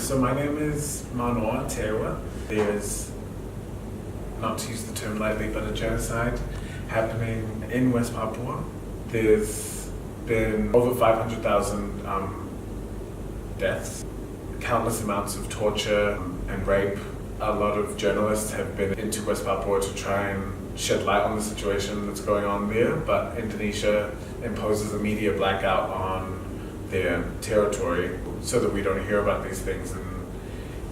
So my name is Manoa Tewa. There's, not to use the term lightly, but a genocide happening in West Papua. There's been over 500,000 deaths, countless amounts of torture and rape. A lot of journalists have been into West Papua to try and shed light on the situation that's going on there, but Indonesia imposes a media blackout on their territory so that we don't hear about these things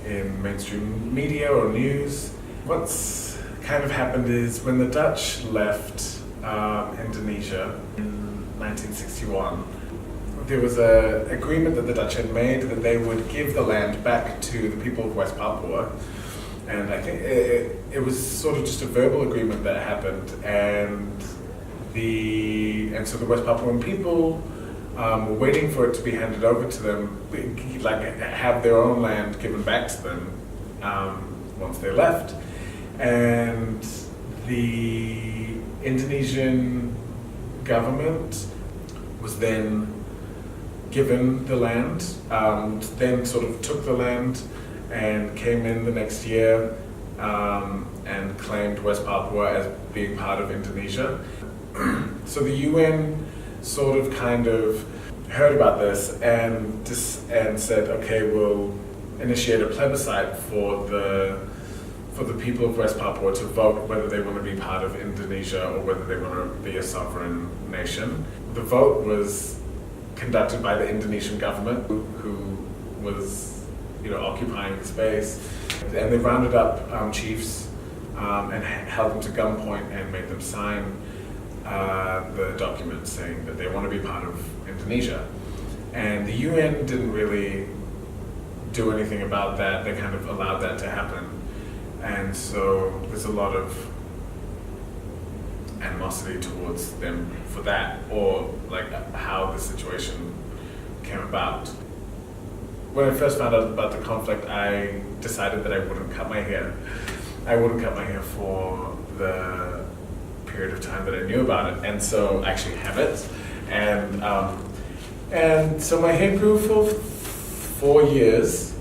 in mainstream media or news. What's kind of happened is when the Dutch left Indonesia in 1961, there was an agreement that the Dutch had made that they would give the land back to the people of West Papua. And I think it was sort of just a verbal agreement that happened, and so the West Papuan people were waiting for it to be handed over to them, like have their own land given back to them once they left. And the Indonesian government was then given the land, then sort of took the land and came in the next year and claimed West Papua as being part of Indonesia. So the UN sort of kind of heard about this and said, okay, we'll initiate a plebiscite for the people of West Papua to vote whether they want to be part of Indonesia or whether they want to be a sovereign nation. The vote was conducted by the Indonesian government, who was occupying the space, and they rounded up chiefs and held them to gunpoint and made them sign the document saying that they want to be part of Indonesia. And the UN didn't really do anything about that. They kind of allowed that to happen. And so there's a lot of animosity towards them for that, or like how the situation came about. When I first found out about the conflict, I decided that I wouldn't cut my hair. I wouldn't cut my hair for the period of time that I knew about it, and so I actually have it. And so my hair grew for 4 years.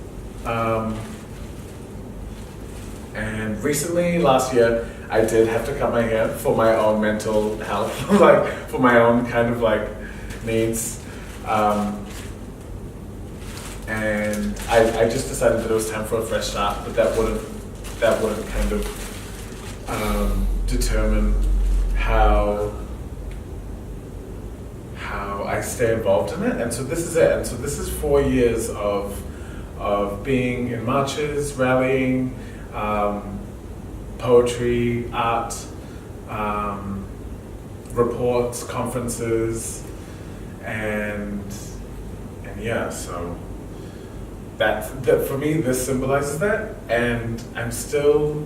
And recently, last year, I did have to cut my hair for my own mental health, like for my own kind of like needs. And I just decided that it was time for a fresh start, but that wouldn't kind of determine how I stay involved in it. And so this is it. And so this is 4 years of being in marches, rallying, poetry, art, reports, conferences, and yeah, so that for me, this symbolizes that, and I'm still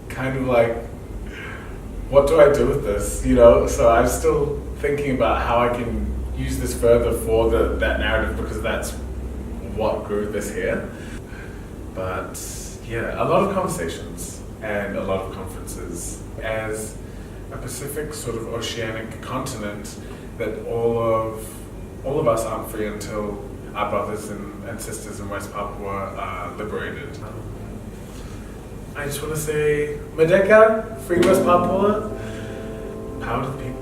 kind of like, what do I do with this, So I'm still thinking about how I can use this further for that narrative, because that's what grew this here. But yeah, a lot of conversations and a lot of conferences. As a Pacific sort of oceanic continent, that all of us aren't free until our brothers and sisters in West Papua are liberated. I just want to say, Merdeka, free West Papua, power to the people.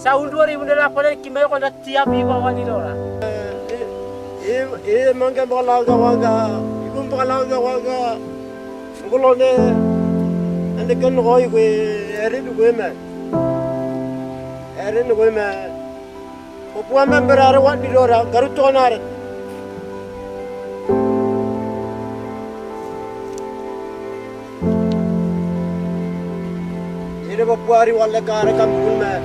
Tahun 2008 kimai ko na tiap ibawa ni dora. Mangga balaga waga, ibum balaga waga. Ngolone ande kan roy ko erin ko me. Erin ko me. Papua member ara wat di dora garutonare. Ire Papua ri wala kara kam me.